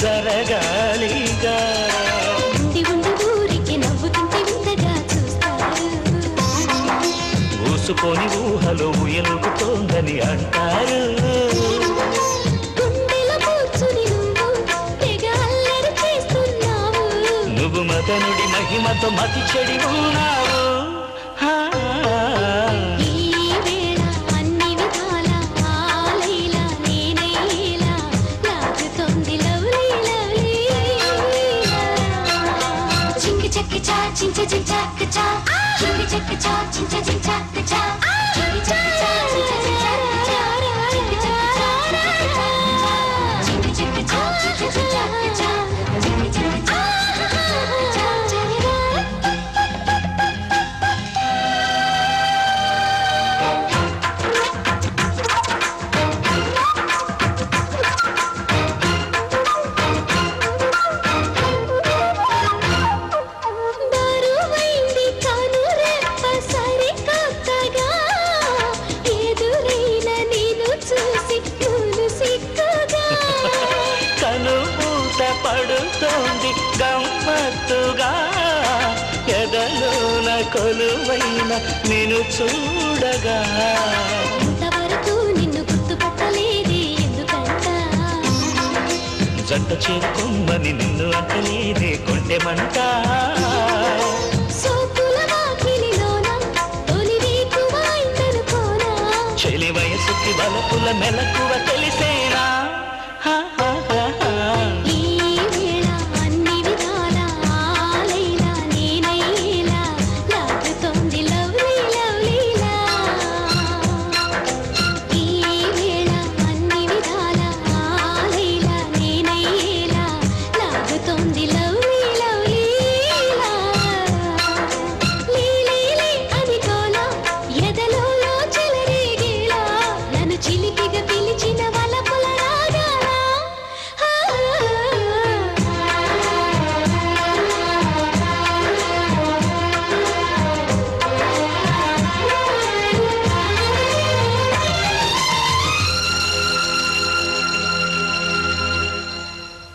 జరగాలిగా ఉండి ఉండి ఊరికి నవ్వుతుంటే వింతగా చూస్తారు ఊసుకొని ఊహలో ఉయలుకుతోందని అంటారు గుండెలో కూర్చుని నువ్వు తెగ అల్లరి చేస్తున్నావు నువ్వు మదనుడి మహిమతో మతి చెడి ఉన్నావు ఈ వేళ అన్ని విధాల ఆలైలా నేనైలా లాగుతోంది లవ్లీ లవ్లీ చింకి చక్కి చా చించ చించక్క చా చింకి చక్కి చా చించ చించక్క చా చింకి చక్కి చా చించ చించక్క చా చింకి చక్కి చా చింకి చక్కి చా చించ చించక్క చా చింకి చక్కి చా బరువైంది కనురెప్ప సరికొత్తగా ఎదురైన నిన్ను చూసి నువ్వు సిక్కుగా కనుమూత పడుతోంది గమ్మత్తుగా ఎదలోన కొలువైన నిన్ను చూడగా ఇంతవరకు నిన్ను గుర్తుపట్టలేదే ఎందుకంట జంట చేరుకొమ్మని నిన్ను అంటలేదే కొంటెమంట సోకుల వాకిలిలోన తొలి వేకువ అయిందనుకోనా చెలి వయసుకి బలపుల మెలకువ